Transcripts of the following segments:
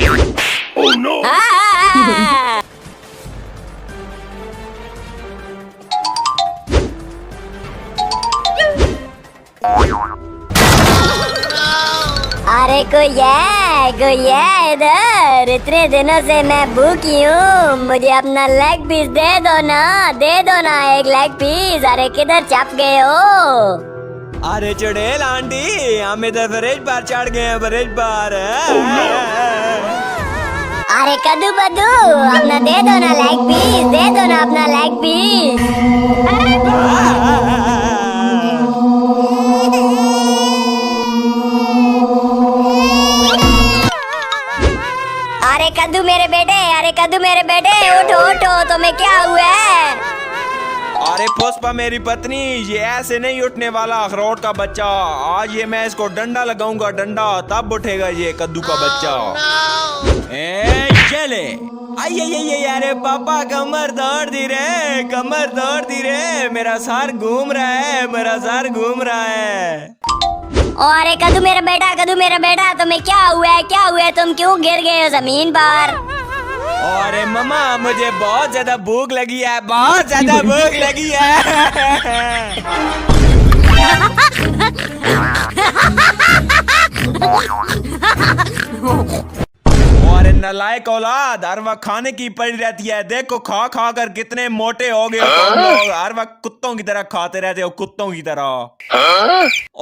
Oh no! अरे कोई है इधर। इतने दिनों से मैं भूखी हूँ, मुझे अपना लेग पीस दे दो ना एक लेग पीस। अरे किधर छप गए हो? अरे चुड़ैल आंटी, हम इधर ब्रिज पर चढ़ गए हैं, ब्रिज पर। अरे कद्दू बद्दू, अपना दे दो ना लेग पीस, दे दो ना अपना लेग पीस। अरे कद्दू मेरे बेटे, उठो, तुम्हें क्या हुआ है? अरे पुष्पा मेरी पत्नी, ये ऐसे नहीं उठने वाला अखरोट का बच्चा। आज ये मैं इसको डंडा लगाऊंगा, डंडा, तब उठेगा ये कद्दू का बच्चा। चले आई, अरे पापा कमर दौड़ दी रे, मेरा सर घूम रहा है। अरे कद्दू मेरा बेटा, तुम्हें क्या हुआ है? तुम क्यों गिर गए हो जमीन पर? अरे मम्मा, मुझे बहुत ज्यादा भूख लगी है। अरे नलायक औलाद, हर वक्त खाने की पड़ी रहती है। देखो खा कर कितने मोटे हो गए हो तुम लोग। हर वक्त कुत्तों की तरह खाते रहते हो, कुत्तों की तरह।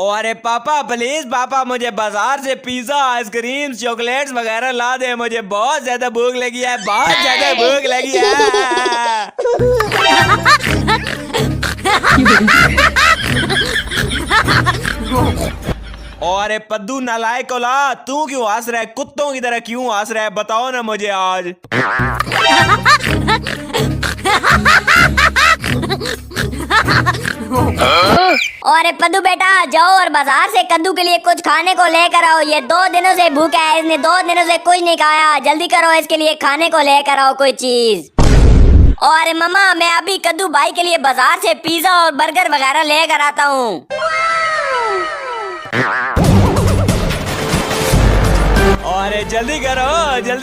अरे पापा प्लीज पापा, मुझे बाजार से पिज्जा, आइसक्रीम, चॉकलेट्स वगैरह ला दे। मुझे बहुत ज्यादा भूख लगी है। अरे पद्दू नालायक औलाद, तू क्यों हंस रहा है? कुत्तों की तरह क्यों हंस रहा है? बताओ ना मुझे आज। अरे पद्दू बेटा, जाओ और बाजार से कद्दू के लिए कुछ खाने को लेकर आओ। ये 2 दिनों से भूखा है, इसने 2 दिनों से कुछ नहीं खाया। जल्दी करो, इसके लिए खाने को लेकर आओ कोई चीज। और मम्मा, मैं अभी कद्दू भाई के लिए बाजार से पिज्जा और बर्गर वगैरह लेकर आता हूँ। अरे जल्दी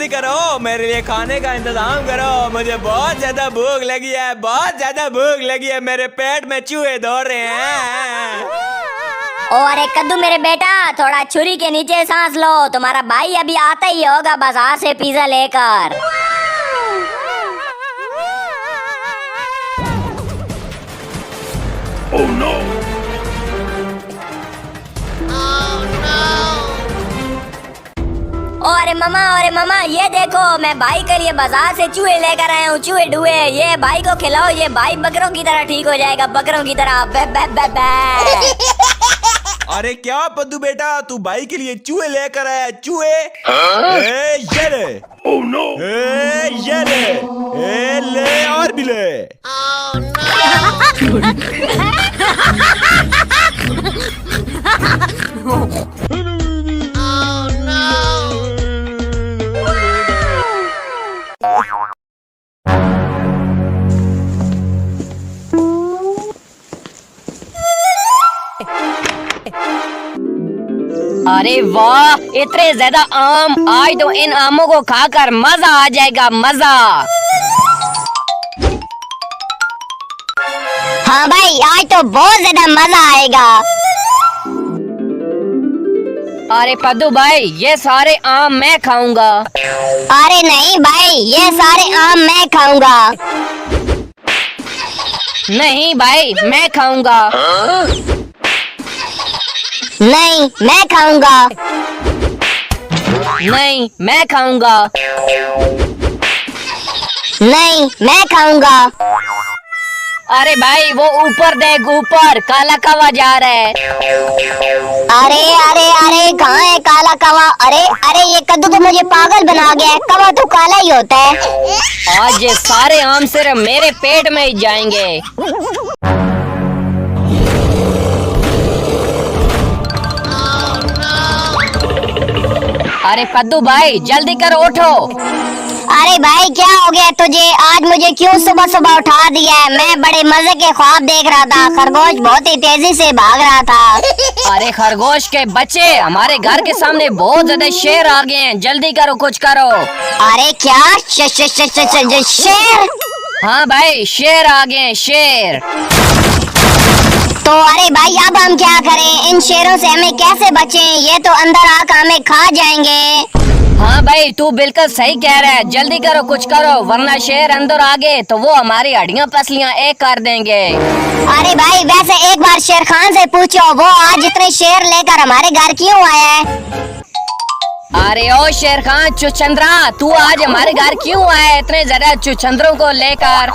करो, मेरे लिए खाने का इंतजाम करो। मुझे बहुत ज्यादा भूख लगी है। मेरे पेट में चूहे दौड़ रहे हैं। अरे कद्दू मेरे बेटा, थोड़ा छुरी के नीचे सांस लो। तुम्हारा भाई अभी आता ही होगा बाजार से पिज्जा लेकर। Oh no! अरे मामा, ये देखो, मैं भाई के लिए बाजार से चूहे लेकर आया हूँ, चूहे डुए। ये भाई को खिलाओ, ये भाई बकरों की तरह ठीक हो जाएगा, बकरों की तरह। बे बे बे बे। अरे क्या पद्दू बेटा, तू भाई के लिए चूहे लेकर आया? चूहे? ये ले। Oh no! ये ले और भी ले। अरे वाह, इतने ज्यादा आम। आज तो इन आमों को खाकर मजा आ जाएगा, मजा। हाँ भाई, आज तो बहुत ज्यादा मजा आएगा। अरे पद्दू भाई, ये सारे आम मैं खाऊंगा। अरे नहीं भाई, ये सारे आम मैं खाऊंगा। नहीं भाई, मैं खाऊंगा। नहीं, मैं खाऊंगा। नहीं, मैं खाऊंगा। नहीं, मैं खाऊंगा। अरे भाई, वो ऊपर देख, ऊपर काला कौवा जा रहा है। अरे कहाँ है काला कौवा? अरे ये कद्दू तो मुझे पागल बना गया है। कौवा तो काला ही होता है। आज ये सारे आम सिर्फ मेरे पेट में ही जाएंगे। अरे पद्दू भाई जल्दी करो, उठो। अरे भाई क्या हो गया तुझे? आज मुझे क्यों सुबह सुबह उठा दिया है? मैं बड़े मजे के ख्वाब देख रहा था, खरगोश बहुत ही तेजी से भाग रहा था। अरे खरगोश के बच्चे, हमारे घर के सामने बहुत ज्यादा शेर आ गए हैं, जल्दी करो, कुछ करो। अरे क्या शेर? हाँ भाई, शेर आ गए हैं, शेर। तो अरे भाई अब हम क्या करें? इन शेरों से हमें कैसे बचें? ये तो अंदर आकर हमें खा जाएंगे। हाँ भाई, तू बिल्कुल सही कह रहा है, जल्दी करो, कुछ करो, वरना शेर अंदर आ गए तो वो हमारी हड्डियां पसलियां एक कर देंगे। अरे भाई वैसे एक बार शेर खान से पूछो, वो आज इतने शेर लेकर हमारे घर क्यों आया है? अरे ओ शेर खान चुचंद्रा, तू आज हमारे घर क्यों आया इतने ज्यादा चुचंदरों को लेकर?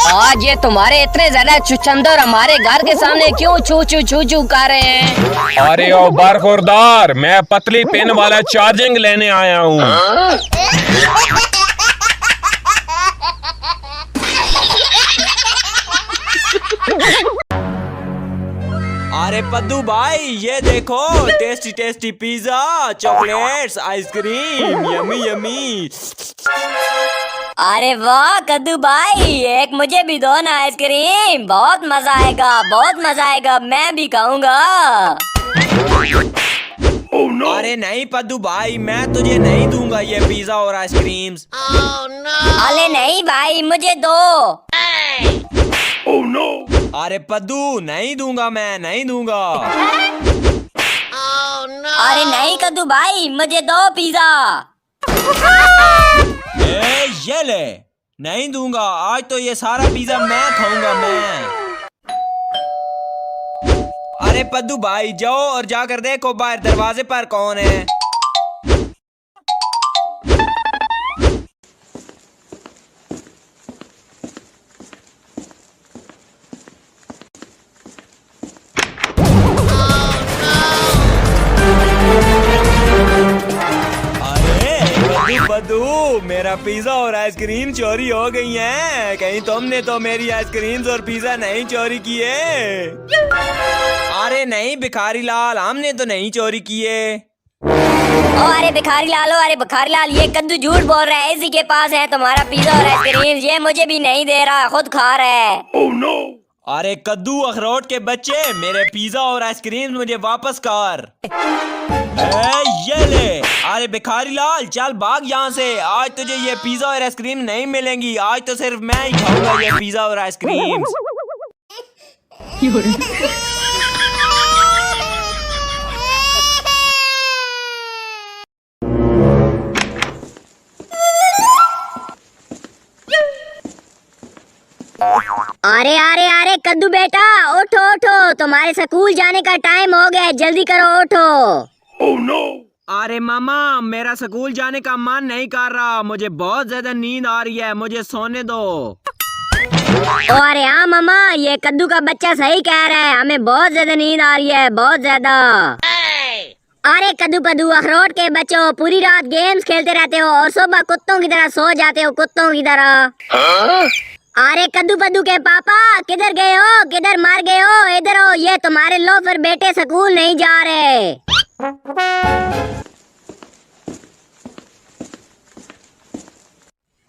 आज ये तुम्हारे इतने ज्यादा चुचंदर हमारे घर के सामने क्यों चू चू चू चू कर रहे हैं? अरे ओ बरखुरदार, मैं पतली पिन वाला चार्जिंग लेने आया हूँ। अरे पद्दू भाई ये देखो, tasty tasty pizza, chocolates, ice cream, yummy yummy. अरे वाह कद्दू भाई, एक मुझे भी दो ना आइसक्रीम, बहुत मजा आएगा, बहुत मजा आएगा, मैं भी खाऊंगा। अरे नहीं पद्दू भाई, मैं तुझे नहीं दूंगा ये पिज्जा और आइसक्रीम्स। अरे नहीं भाई, मुझे दो। अरे पद्दू नहीं दूंगा, मैं नहीं दूंगा। अरे नहीं कद्दू भाई, मुझे दो पिज्जा। ये ले, नहीं दूंगा, आज तो ये सारा पिज्जा मैं खाऊंगा, मैं। अरे पद्दू भाई जाओ और जाकर देखो बाहर दरवाजे पर कौन है। पद्दू, मेरा पिज्जा और आइसक्रीम चोरी हो गई हैं। कहीं तुमने तो मेरी आइसक्रीम्स और पिज्जा नहीं चोरी किए? अरे नहीं भिखारी लाल, हमने तो नहीं चोरी किए। ओ अरे भिखारी लाल, अरे भिखारी लाल, ये कद्दू झूठ बोल रहा है, इसी के पास है तुम्हारा पिज्जा और आइसक्रीम, ये मुझे भी नहीं दे रहा, खुद खा रहा है। अरे कद्दू अखरोट के बच्चे, मेरे पिज्जा और आइसक्रीम मुझे वापस कर। ये ले। अरे भिखारी लाल चल भाग यहाँ से, आज तुझे ये पिज्जा और आइसक्रीम नहीं मिलेंगी, आज तो सिर्फ मैं ही खाऊंगा ये पिज्जा और आइसक्रीम। अरे अरे अरे कद्दू बेटा, उठो उठो, तुम्हारे स्कूल जाने का टाइम हो गया, जल्दी करो, उठो। अरे मामा, मेरा स्कूल जाने का मन नहीं कर रहा, मुझे बहुत ज्यादा नींद आ रही है, मुझे सोने दो। अरे हाँ मामा, ये कद्दू का बच्चा सही कह रहा है, हमें बहुत ज्यादा नींद आ रही है, बहुत ज्यादा। अरे कद्दू पद्दू अखरोट के बच्चों, पूरी रात गेम्स खेलते रहते हो और सुबह कुत्तों की तरह सो जाते हो, कुत्तों की तरह। अरे कद्दू पद्दू के पापा, किधर गए हो, किधर मार गए हो? इधर हो, ये तुम्हारे लोफर बेटे स्कूल नहीं जा रहे।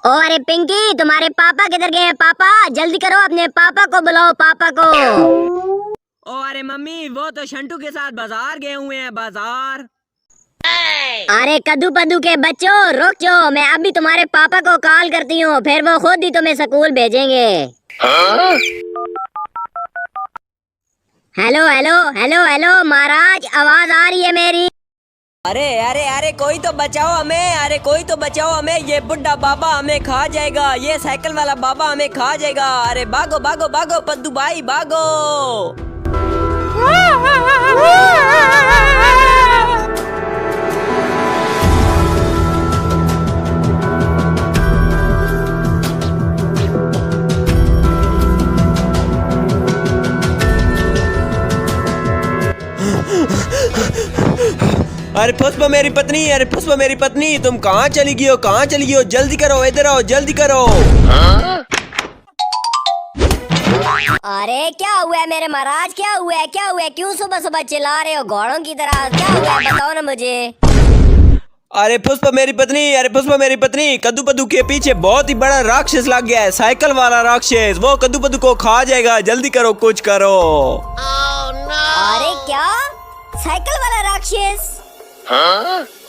ओ अरे पिंकी, तुम्हारे पापा किधर गए हैं? पापा जल्दी करो, अपने पापा को बुलाओ, पापा को। ओ अरे मम्मी, वो तो शंटू के साथ बाजार गए हुए हैं, बाजार। अरे कद्दू पद्दू के बच्चों रुक जाओ, मैं अभी तुम्हारे पापा को कॉल करती हूँ, फिर वो खुद ही तुम्हें स्कूल भेजेंगे। हेलो हेलो हेलो हेलो महाराज, आवाज आ रही है मेरी? अरे अरे अरे कोई तो बचाओ हमें, अरे कोई तो बचाओ हमें, ये बुढ़ा बाबा हमें खा जाएगा, ये साइकिल वाला बाबा हमें खा जाएगा। अरे भागो भागो भागो पद्दू भाई भागो। अरे पुष्पा मेरी पत्नी, अरे पुष्पा मेरी पत्नी, तुम कहाँ चली गई हो, कहाँ चली गई हो? जल्दी करो, इधर आओ, जल्दी करो। अरे क्या हुआ है मेरे महाराज, क्या हुआ है, क्या हुआ है? क्यों सुबह सुबह चिल्ला रहे हो घोड़ों की तरह? क्या हुआ है बताओ ना मुझे। अरे पुष्पा मेरी पत्नी, अरे पुष्पा मेरी पत्नी, कद्दू पद्दू के पीछे बहुत ही बड़ा राक्षस लग गया है, साइकिल वाला राक्षस। वो कद्दू पद्दू को खा जाएगा, जल्दी करो, कुछ करो। अरे क्या, साइकिल वाला राक्षस?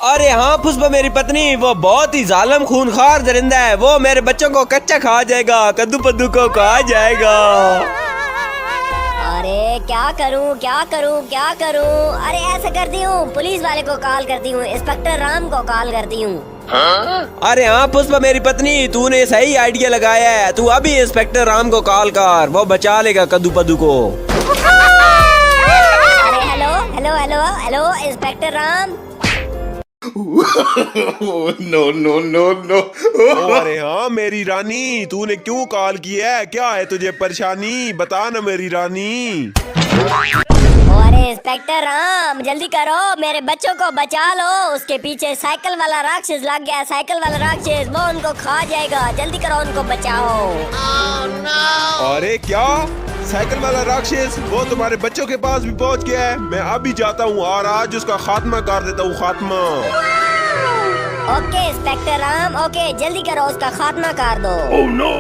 अरे हाँ पुष्पा मेरी पत्नी, वो बहुत ही जालिम खूनखार दरिंदा है। वो मेरे बच्चों को कच्चा खा जाएगा, कद्दू पद्दू को खा जाएगा। अरे क्या करूं, क्या करूं, क्या करूं? अरे ऐसा करती हूँ, पुलिस वाले को कॉल करती हूँ, इंस्पेक्टर राम को कॉल करती हूँ। अरे हाँ पुष्पा मेरी पत्नी, तूने सही आइडिया लगाया है। तू अभी इंस्पेक्टर राम को कॉल कर, वो बचा लेगा कद्दू पद्दू को। अरे hello hello hello hello inspector Ram. No no no no. अरे हाँ मेरी रानी, तूने क्यों कॉल किया है? क्या है तुझे परेशानी? बता ना मेरी रानी। अरे इंस्पेक्टर राम जल्दी करो, मेरे बच्चों को बचा लो, उसके पीछे साइकिल वाला राक्षस लग गया, साइकिल वाला राक्षस, वो उनको खा जाएगा, जल्दी करो, उनको बचाओ। अरे क्या, साइकिल वाला राक्षस वो तुम्हारे बच्चों के पास भी पहुंच गया है? मैं अभी जाता हूँ और आज उसका खात्मा कर देता हूँ, खात्मा। ओके इंस्पेक्टर राम, ओके जल्दी करो, उसका खात्मा कर दो। Oh no.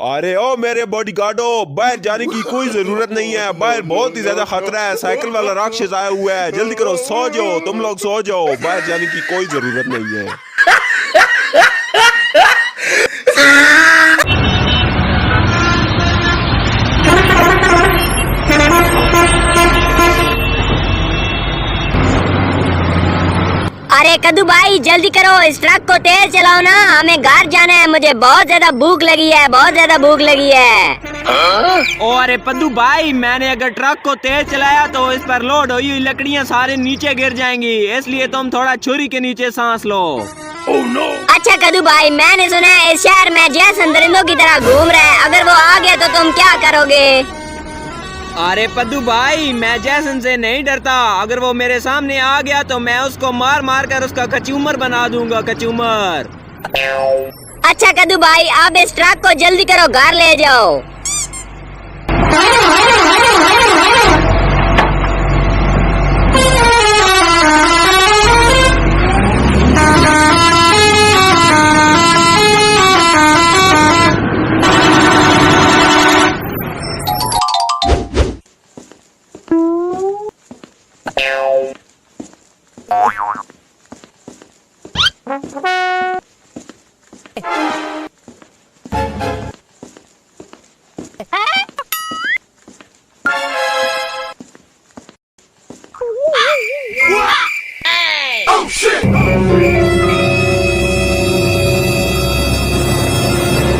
अरे ओ मेरे बॉडीगार्डो, बाहर जाने की कोई जरूरत नहीं है, बाहर बहुत ही ज्यादा खतरा है, साइकिल वाला राक्षस आया हुआ है, जल्दी करो, सो जाओ, तुम लोग सो जाओ, बाहर जाने की कोई जरूरत नहीं है। अरे कद्दू भाई जल्दी करो, इस ट्रक को तेज चलाओ ना, हमें घर जाना है, मुझे बहुत ज्यादा भूख लगी है, बहुत ज्यादा भूख लगी है। ओ अरे पद्दू भाई, मैंने अगर ट्रक को तेज चलाया तो इस पर लोड हुई हुई लकड़ियाँ सारे नीचे गिर जाएंगी, इसलिए तुम थोड़ा छुरी के नीचे सांस लो। Oh no. अच्छा कद्दू भाई, मैंने सुना है इस शहर में जैसन दरिंदों की तरह घूम रहा है, अगर वो आ गया तो तुम क्या करोगे? अरे पद्दू भाई, मैं जैसन से नहीं डरता, अगर वो मेरे सामने आ गया तो मैं उसको मार मार कर उसका कचूमर बना दूंगा, कचूमर। अच्छा कद्दू भाई, आप इस ट्रक को जल्दी करो, घर ले जाओ।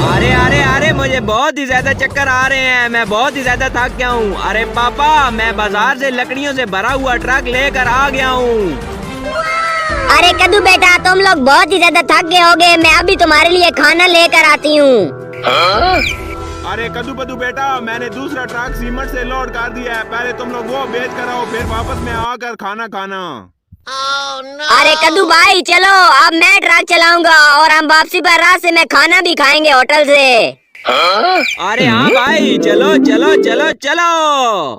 अरे अरे अरे, मुझे बहुत ही ज्यादा चक्कर आ रहे हैं, मैं बहुत ही ज्यादा थक गया हूँ। अरे पापा, मैं बाजार से लकड़ियों से भरा हुआ ट्रक लेकर आ गया हूँ। अरे कद्दू बेटा, तुम लोग बहुत ही ज्यादा थक गए होगे, मैं अभी तुम्हारे लिए खाना लेकर आती हूँ। अरे कद्दू पद्दू बेटा, मैंने दूसरा ट्रक सीमेंट से लोड कर दिया है, पहले तुम लोग वो बेच कर आओ, फिर वापस में आकर खाना खाना। अरे कद्दू भाई चलो, अब मैं ट्रक चलाऊंगा और हम वापसी पर रास्ते में खाना भी खाएंगे होटल से। अरे हाँ भाई, चलो चलो चलो चलो।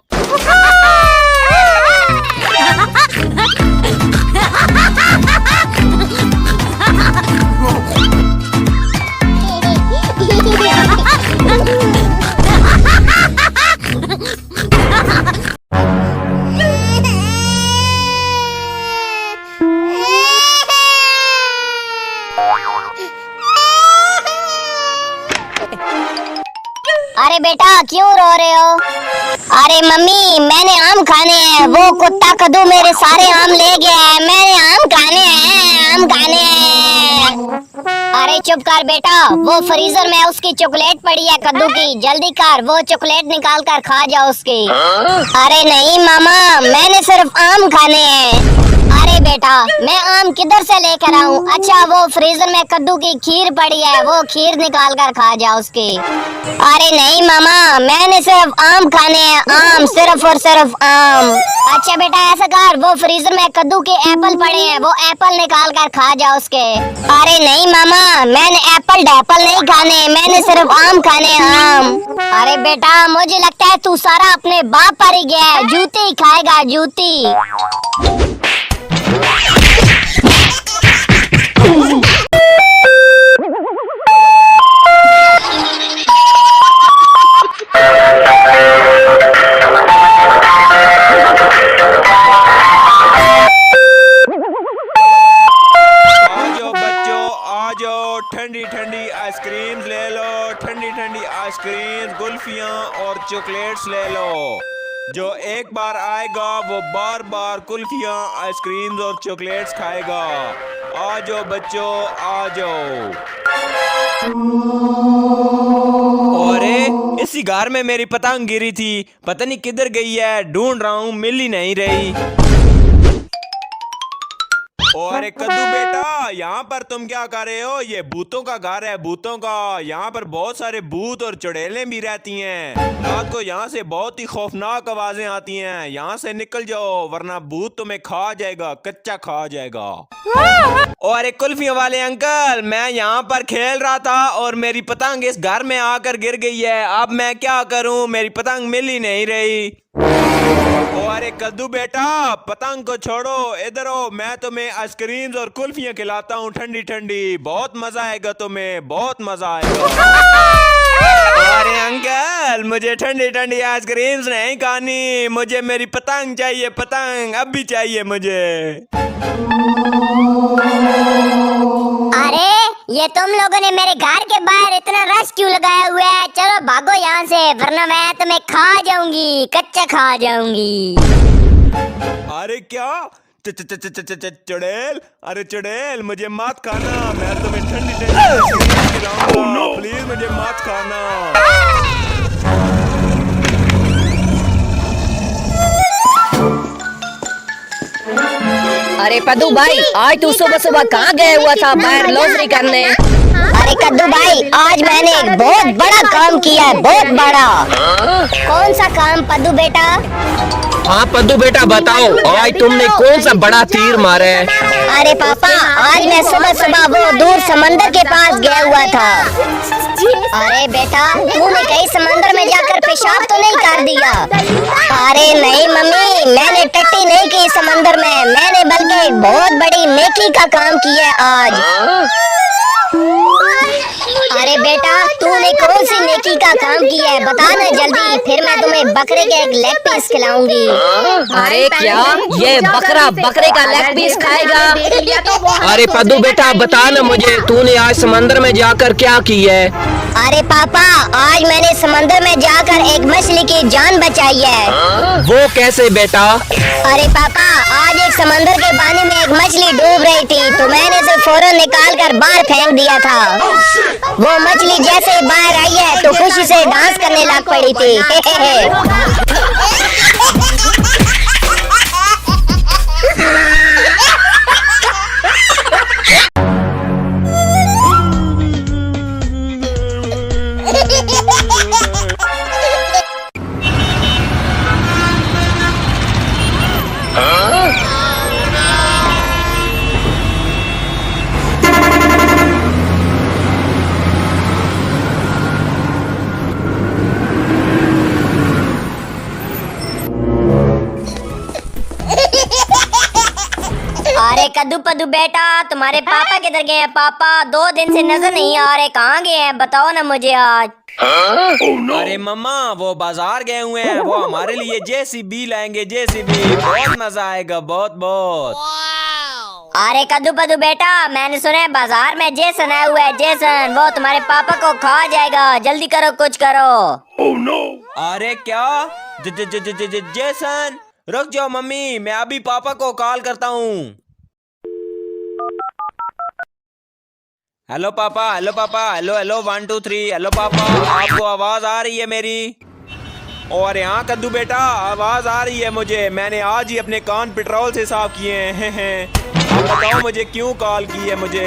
अरे बेटा क्यों रो रहे हो? अरे मम्मी, मैंने आम खाने हैं, वो कुत्ता कद्दू मेरे सारे आम ले गया है, मैंने आम खाने हैं, आम खाने हैं। अरे चुप कर बेटा, वो फ्रीजर में उसकी चॉकलेट पड़ी है कद्दू की, जल्दी कर, वो चॉकलेट निकाल कर खा जाओ उसकी। अरे नहीं मामा, मैंने सिर्फ आम खाने हैं। अरे बेटा, मैं आम किधर से लेकर आऊं? अच्छा, वो फ्रीजर में कद्दू की खीर पड़ी है, वो खीर निकाल कर खा जा उसकी। अरे नहीं मामा, मैंने सिर्फ आम खाने हैं, आम, सिर्फ और सिर्फ आम। अच्छा बेटा, ऐसा कर, वो फ्रीजर में कद्दू के एप्पल पड़े हैं, वो एप्पल निकाल कर खा जा उसके। अरे नहीं मामा, मैंने एप्पल डैपल नहीं खाने, मैंने सिर्फ आम खाने हैं, आम। अरे बेटा, मुझे लगता है तू सारा अपने बाप पर ही गया है, जूती ही खाएगा, जूती। ठंडी ठंडी आइसक्रीम्स ले लो, ठंडी ठंडी आइसक्रीम्स, कुल्फियाँ और चॉकलेट्स ले लो। जो एक बार आएगा वो बार बार कुल्फियाँ, आइसक्रीम्स और चॉकलेट्स खाएगा। आ जाओ बच्चों, आ जाओ। अरे इसी घर में मेरी पतंग गिरी थी, पता नहीं किधर गई है, ढूंढ रहा हूँ, मिल ही नहीं रही। अरे कद्दू बेटा, यहाँ पर तुम क्या कर रहे हो? ये भूतों का घर है, भूतों का। यहाँ पर बहुत सारे भूत और चुड़ैलें भी रहती हैं। रात को यहाँ से बहुत ही खौफनाक आवाजें आती हैं। यहाँ से निकल जाओ, वरना भूत तुम्हें खा जाएगा, कच्चा खा जाएगा। और कुल्फियों वाले अंकल, मैं यहाँ पर खेल रहा था और मेरी पतंग इस घर में आकर गिर गई है। अब मैं क्या करूँ? मेरी पतंग मिल ही नहीं रही। अरे कद्दू बेटा, पतंग को छोड़ो, इधर आओ, मैं तुम्हें आइसक्रीम्स और कुल्फियाँ खिलाता हूँ ठंडी ठंडी। बहुत मजा आएगा तुम्हें, बहुत मजा आएगा। अरे अंकल, मुझे ठंडी ठंडी आइसक्रीम्स नहीं खानी, मुझे मेरी पतंग चाहिए, पतंग अभी चाहिए मुझे। अरे ये तुम लोगों ने मेरे घर के बाहर इतना रश क्यों लगाया हुआ है? चलो भागो यहाँ से, वरना मैं तुम्हें खा जाऊंगी, कच्चा खा जाऊंगी। अरे क्या चुड़ैल? अरे चुड़ैल, मुझे मत खाना, मैं तुम्हें ठंडी ठंडी खिलाऊंगा। प्लीज मुझे मत खाना। अरे पद्दू भाई, आज तू सुबह सुबह कहाँ गया हुआ था बाहर लॉटरी करने? अरे कद्दू भाई, आज मैंने एक बहुत बड़ा काम किया है, बहुत बड़ा। कौन सा काम पद्दू बेटा? हाँ पद्दू बेटा बताओ, आज तुमने कौन सा बड़ा तीर मारा है? अरे पापा, आज मैं सुबह सुबह वो दूर समंदर के पास गया हुआ था। अरे बेटा, तूने कहीं समंदर में जाकर पेशाब तो नहीं कर दिया? अरे नहीं मम्मी, मैंने टट्टी नहीं की समंदर में, मैंने बल्कि एक बहुत बड़ी नेकी का काम किया है आज। अरे बेटा, तूने कौन सी नेकी का काम किया है, बता ना जल्दी, फिर मैं तुम्हें बकरे के एक लेग पीस खिलाऊंगी। अरे क्या ये बकरा बकरे का लेग पीस खाएगा? अरे पद्दू बेटा बता ना मुझे, तूने आज समंदर में जाकर क्या किया है? अरे पापा, आज मैंने समंदर में जाकर एक मछली की जान बचाई है। वो कैसे बेटा? अरे पापा, आज एक समंदर के पानी में एक मछली डूब रही थी, तो मैंने उसे फौरन निकाल कर बाहर फेंक दिया था। वो मछली जैसे ही बाहर आई है तो खुशी से डांस करने लग पड़ी थी। अरे कद्दू पद्दू बेटा, तुम्हारे पापा किधर गए हैं? पापा 2 दिन से नजर नहीं आ रहे, कहाँ गए हैं? बताओ ना मुझे आज। अरे मम्मा, वो बाजार गए हुए हैं, वो हमारे लिए जेसीबी लाएंगे, जेसीबी। बहुत मजा आएगा, बहुत बहुत। अरे कद्दू पद्दू बेटा, मैंने सुना है बाजार में जेसन आया हुआ है, जेसन, वो तुम्हारे पापा को खा जाएगा, जल्दी करो, कुछ करो। अरे क्या जेसन? रुक जाओ मम्मी, मैं अभी पापा को कॉल करता हूँ। हेलो पापा, हेलो पापा, हेलो हेलो 1 2 3, हेलो पापा, आपको आवाज आ रही है मेरी? और यहाँ कद्दू बेटा आवाज आ रही है मुझे, मैंने आज ही अपने कान पेट्रोल से साफ किए हैं। अब बताओ मुझे क्यों कॉल की है मुझे?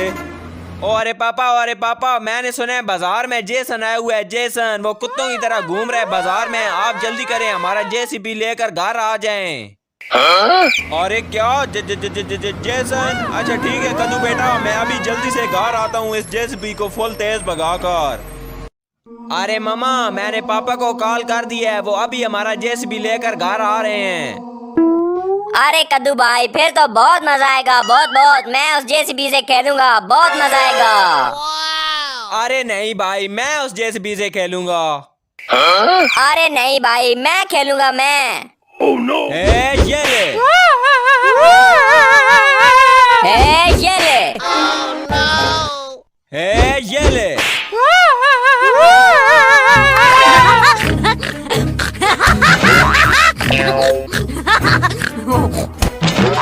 अरे पापा मैंने सुना है बाजार में जेसन आया हुआ है। जेसन वो कुत्तों की तरह घूम रहा है बाजार में। आप जल्दी करें, हमारा जेसीबी लेकर घर आ जाएं। अरे क्या जेसन? अच्छा ठीक है कद्दू बेटा, मैं अभी जल्दी से घर आता हूँ इस जेसीबी को फुल तेज भगाकर। अरे मामा मैंने पापा को कॉल कर दिया है, वो अभी हमारा जेसीबी लेकर घर आ रहे हैं। अरे कद्दू भाई फिर तो बहुत मजा आएगा, बहुत। मैं उस जेसीबी से खेलूंगा, बहुत मजा आएगा। अरे नहीं भाई, मैं उस जेसीबी से खेलूंगा। अरे नहीं भाई, मैं खेलूंगा मैं। ये ले। ये ले। ये ले।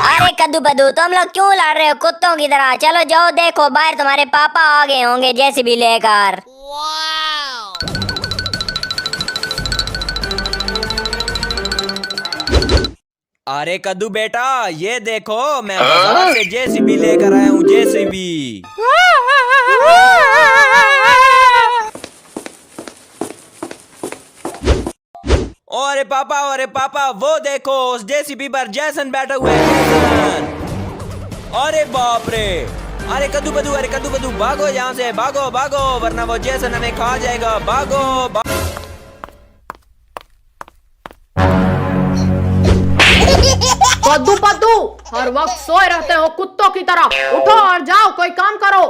अरे कद्दू बद्दू तुम लोग क्यों लड़ रहे हो कुत्तों की तरह? चलो जाओ देखो बाहर तुम्हारे पापा आ गए होंगे जेसीबी लेकर। अरे कद्दू बेटा ये देखो, मैं बाजार से जेसीबी लेकर आया हूँ, जेसीबी। अरे पापा वो देखो उस जेसीबी पर जैसन बैठा हुआ है, जैसन। अरे बाप रे। अरे कद्दू बद्दू भागो यहाँ से, भागो वरना वो जैसन हमें खा जाएगा। भागो। कद्दू पद्दू हर वक्त सोए रहते हो कुत्तों की तरह, उठो और जाओ कोई काम करो।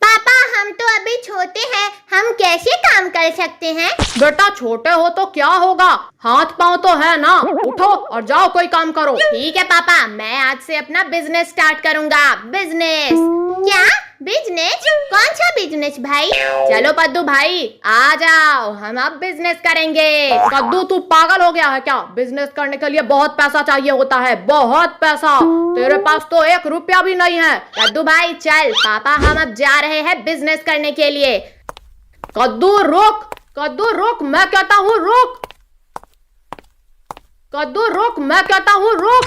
पापा हम तो अभी छोटे हैं, हम कैसे काम कर सकते हैं? बेटा छोटे हो तो क्या होगा, हाथ पांव तो है ना, उठो और जाओ कोई काम करो। ठीक है पापा, मैं आज से अपना बिजनेस स्टार्ट करूंगा। बिजनेस? क्या बिजनेस? कौन सा बिजनेस भाई? चलो पद्दू भाई आ जाओ, हम अब बिजनेस करेंगे। कद्दू तू पागल हो गया है क्या? बिजनेस करने के लिए बहुत पैसा चाहिए होता है, बहुत पैसा। तेरे पास तो 1 रुपया भी नहीं है। कद्दू भाई चल, पापा हम अब जा रहे हैं बिजनेस करने के लिए। कद्दू रुक, मैं कहता हूँ रुक। कद्दू रुक, मैं कहता हूँ रुक।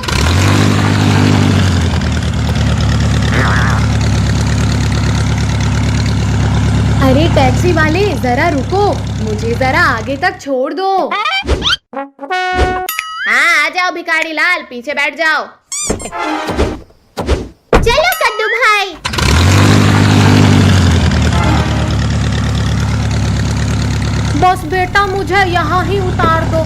अरे टैक्सी वाले जरा रुको, मुझे जरा आगे तक छोड़ दो। हाँ आ जाओ भिखारी लाल, पीछे बैठ जाओ। चलो कद्दू भाई। बस बेटा मुझे यहाँ ही उतार दो।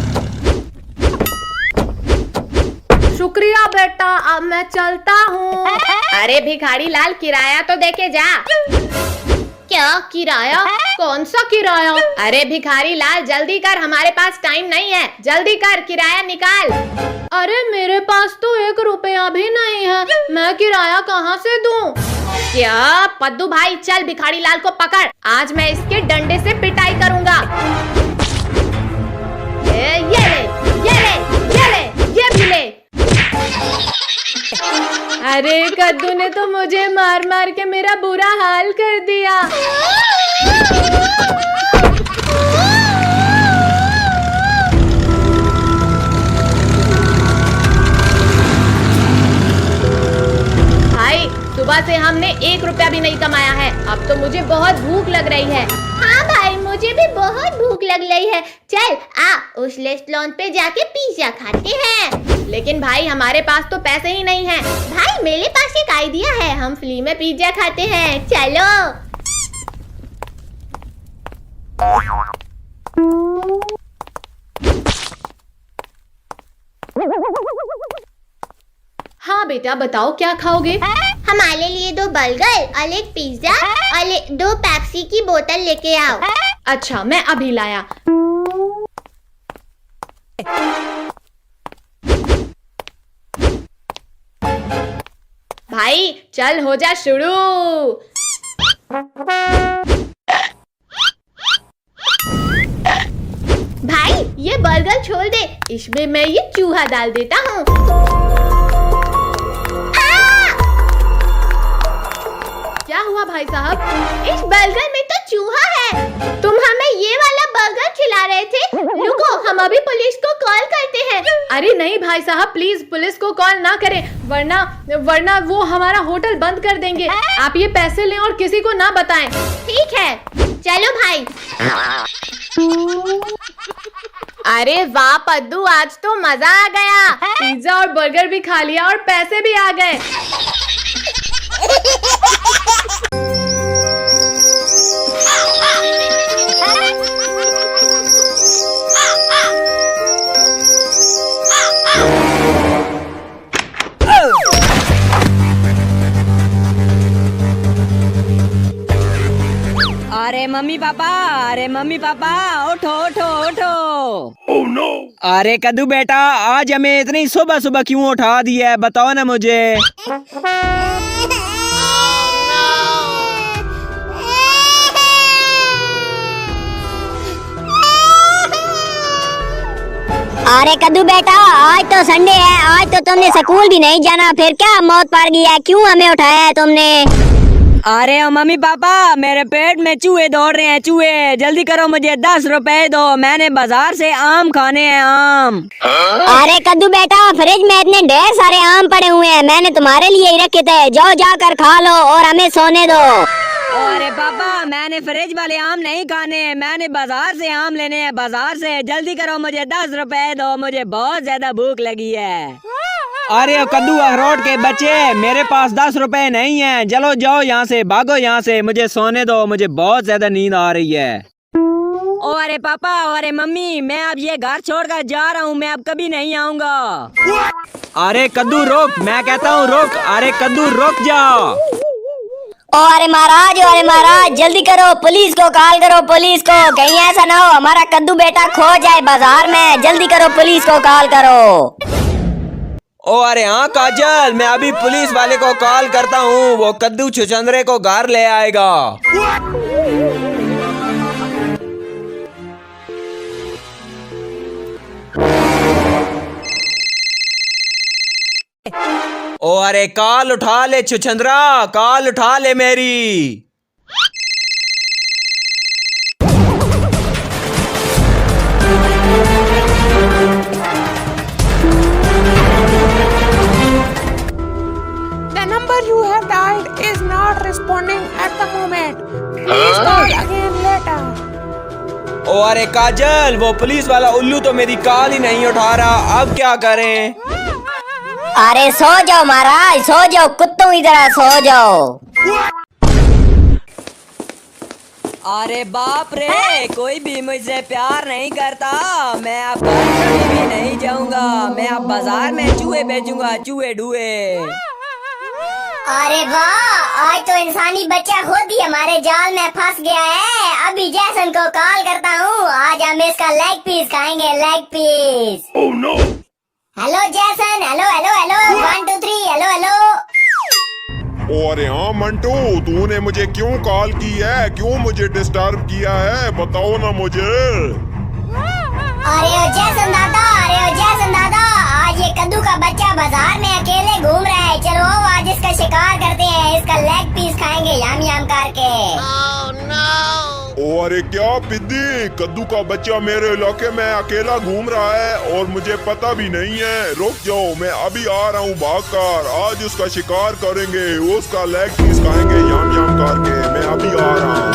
शुक्रिया बेटा, अब मैं चलता हूँ। अरे भिखारी लाल किराया तो देके जा। क्या किराया? कौन सा किराया? अरे भिखारी लाल जल्दी कर, हमारे पास टाइम नहीं है, जल्दी कर किराया निकाल। अरे मेरे पास तो 1 रुपया भी नहीं है, मैं किराया कहाँ से दूँ? क्या पद्दू भाई चल भिखारी लाल को पकड़, आज मैं इसके डंडे से पिटाई करूँगा। ये भी ले। अरे कद्दू ने तो मुझे मार मार के मेरा बुरा हाल कर दिया। भाई सुबह से हमने 1 रुपया भी नहीं कमाया है, अब तो मुझे बहुत भूख लग रही है। हाँ भाई मुझे भी बहुत भूख लग रही है, चल आ उस रेस्टोरेंट पे जाके पिज्जा खाते हैं। लेकिन भाई हमारे पास तो पैसे ही नहीं हैं। भाई मेरे पास एक आइडिया है, हम फ्री में पिज्जा खाते हैं, चलो। हाँ बेटा बताओ क्या खाओगे? हमारे लिए 2 बर्गर और 1 पिज्जा और 2 पेप्सी की बोतल लेके आओ। अच्छा मैं अभी लाया। भाई चल हो जा शुरू। भाई ये बर्गर छोड़ दे, इसमें मैं ये चूहा डाल देता हूँ। क्या हुआ भाई साहब? इस बर्गर में तो चूहा है, तुम हमें ये वाला बर्गर स्लोगन चिल्ला रहे थे। रुको, हम अभी पुलिस को कॉल करते हैं। अरे नहीं भाई साहब, प्लीज पुलिस को कॉल ना करें, वरना वो हमारा होटल बंद कर देंगे। आप ये पैसे लें और किसी को ना बताएं। ठीक है, चलो भाई। अरे वाह पद्दू, आज तो मजा आ गया। पिज्जा और बर्गर भी खा लिया और पैसे भी आ गए। अरे मम्मी पापा उठो उठो उठो। Oh no. अरे कद्दू बेटा, आज हमें इतनी सुबह सुबह क्यों उठा दिया है, बताओ ना मुझे। अरे कद्दू बेटा, आज तो संडे है, आज तो तुमने स्कूल भी नहीं जाना, फिर क्या मौत पड़ गई है, क्यों हमें उठाया है तुमने? अरे मम्मी पापा, मेरे पेट में चूहे दौड़ रहे हैं, चूहे। जल्दी करो, मुझे 10 रुपए दो, मैंने बाजार से आम खाने हैं, आम। अरे कद्दू बेटा, फ्रिज में इतने ढेर सारे आम पड़े हुए हैं, मैंने तुम्हारे लिए ही रखे थे, जाओ जाकर खा लो और हमें सोने दो। अरे पापा, मैंने फ्रिज वाले आम नहीं खाने, मैंने बाजार से आम लेने हैं, बाजार से। जल्दी करो, मुझे 10 रुपए दो, मुझे बहुत ज्यादा भूख लगी है। अरे कद्दू अखरोट के बच्चे, मेरे पास 10 रुपए नहीं है, चलो जाओ यहाँ से, भागो यहाँ से, मुझे सोने दो, मुझे बहुत ज्यादा नींद आ रही है। ओ अरे पापा, अरे मम्मी, मैं अब ये घर छोड़कर जा रहा हूँ, मैं अब कभी नहीं आऊँगा। अरे कद्दू रुक, मैं कहता हूँ रुक, अरे कद्दू रुक जाओ। अरे महाराज, जल्दी करो, पुलिस को कॉल करो, पुलिस को। कहीं ऐसा ना हो हमारा कद्दू बेटा खो जाए बाजार में, जल्दी करो, पुलिस को कॉल करो। ओ अरे हाँ काजल, मैं अभी पुलिस वाले को कॉल करता हूँ, वो कद्दू छुछंदरे को घर ले आएगा। ओ अरे कॉल उठा ले छुछंदरा, कॉल उठा ले मेरी। The number you have dialed is not responding at the moment. Please call again later. ओ अरे काजल, वो पुलिस वाला उल्लू तो मेरी कॉल ही नहीं उठा रहा, अब क्या करें? अरे सो जाओ महाराज, सो जाओ, कुत्तों की तरह सो जाओ। अरे बाप रे, कोई भी मुझसे प्यार नहीं करता, मैं अब घर कभी भी नहीं जाऊंगा, मैं अब बाजार में चूहे बेचूंगा, चूहे ढूहे। अरे वाह, आज तो इंसानी बच्चा खुद ही हमारे जाल में फंस गया है। अभी जैसन को कॉल करता हूँ, आज हम इसका लेग पीस खाएंगे, leg piece. Oh no. Hello Jason, hello hello hello, 1 2 3, hello hello. ओ अरे हाँ मंटू, तूने मुझे क्यों कॉल की है, क्यों मुझे डिस्टर्ब किया है, बताओ ना मुझे। अरे ओ जैसन दादा, अरे ओ जैसन दादा, आज ये कद्दू का बच्चा बाजार में अकेले घूम रहा है, चलो आज इसका शिकार करते हैं, इसका लेग पीस खाएंगे याम याम करके। ओ अरे क्या पिद्दी, कद्दू का बच्चा मेरे इलाके में अकेला घूम रहा है और मुझे पता भी नहीं है। रुक जाओ, मैं अभी आ रहा हूँ भागकर, आज उसका शिकार करेंगे, उसका लेग पीस खाएंगे याम याम करके, मैं अभी आ रहा हूँ।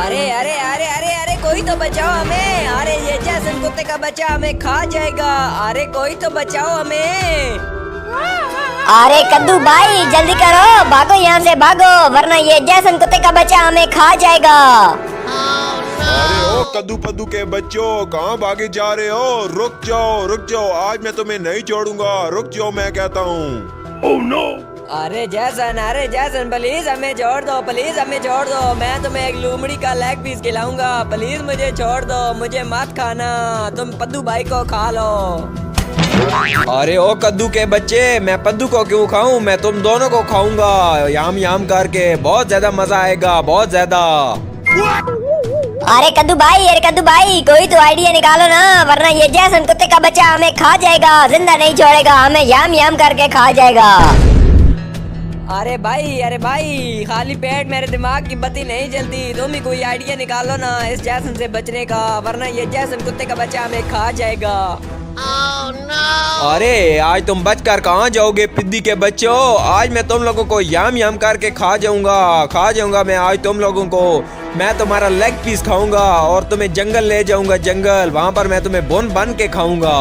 अरे अरे अरे अरे अरे, कोई तो बचाओ हमें, अरे ये जैसन कुत्ते का बच्चा हमें खा जाएगा, अरे कोई तो बचाओ हमें। अरे कद्दू भाई, जल्दी करो, भागो यहाँ से भागो, वरना ये जैसन कुत्ते का बच्चा हमें खा जाएगा। अरे ओ कद्दू पद्दू के बच्चों, कहाँ भागे जा रहे हो, रुक जाओ, आज मैं तुम्हें नहीं छोड़ूंगा, रुक जाओ मैं कहता हूँ। Oh no. अरे जैसन प्लीज हमें छोड़ दो, प्लीज हमें छोड़ दो, मैं तुम्हें एक लोमड़ी का लेग पीस खिलाऊंगा, प्लीज मुझे छोड़ दो, मुझे मत खाना, तुम पद्दू भाई को खा लो। अरे ओ कद्दू के बच्चे, मैं पद्दू को क्यों खाऊं, मैं तुम दोनों को खाऊंगा याम याम करके, बहुत ज्यादा मजा आएगा, बहुत ज्यादा। अरे कद्दू भाई, कोई तो आइडिया निकालो ना, वरना ये जैसन कुत्ते का बच्चा हमें खा जाएगा, जिंदा नहीं छोड़ेगा, हमें याम याम करके खा जाएगा। अरे भाई खाली पेट मेरे दिमाग की बत्ती नहीं जलती। तुम ही कोई आइडिया निकालो ना इस जैसन से बचने का, वरना ये जैसन कुत्ते का बच्चा हमें खा जाएगा। अरे आज तुम बचकर कहाँ जाओगे पिद्दी के बच्चों? आज मैं तुम लोगों को याम याम करके खा जाऊंगा मैं आज तुम लोगों को। मैं तुम्हारा लेग पीस खाऊंगा और तुम्हें जंगल ले जाऊंगा, जंगल वहाँ पर मैं तुम्हें बन के खाऊंगा।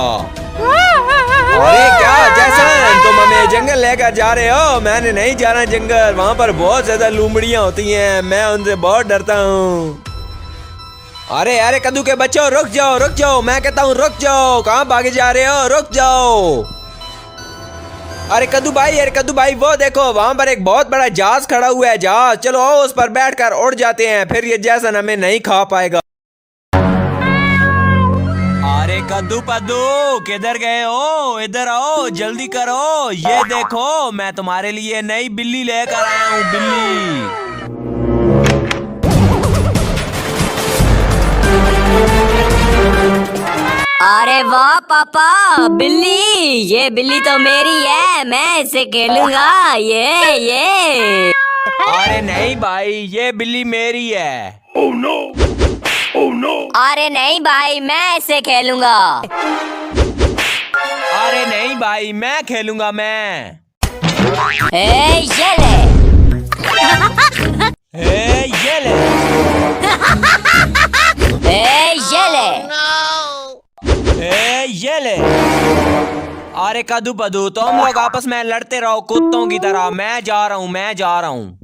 अरे क्या जैसन, तुम हमें जंगल लेकर जा रहे हो? मैंने नहीं जाना जंगल, वहाँ पर बहुत ज्यादा लूमड़ियाँ होती हैं, मैं उनसे बहुत डरता हूँ। अरे कद्दू के बच्चों रुक जाओ, मैं कहता हूँ रुक जाओ, कहाँ भागे जा रहे हो? रुक जाओ। अरे कद्दू भाई वो देखो वहाँ पर एक बहुत बड़ा जहाज खड़ा हुआ है, जहाज। चलो आओ उस पर बैठकर उड़ जाते हैं, फिर ये जैसन हमें नहीं खा पाएगा। अरे कद्दू पद्दू किधर गए हो? इधर आओ जल्दी करो, ये देखो मैं तुम्हारे लिए नई बिल्ली लेकर आया हूँ, बिल्ली। अरे वाह पापा, बिल्ली, ये बिल्ली तो मेरी है, मैं इससे खेलूंगा। ये अरे नहीं भाई, ये बिल्ली मेरी है। Oh no! Oh no! अरे नहीं भाई, मैं इससे खेलूंगा। अरे नहीं भाई, मैं खेलूंगा मैं। ये ले। ये ले। ये ले। ये ले। अरे कद्दू पद्दू तुम लोग आपस में लड़ते रहो कुत्तों की तरह, मैं जा रहा हूँ।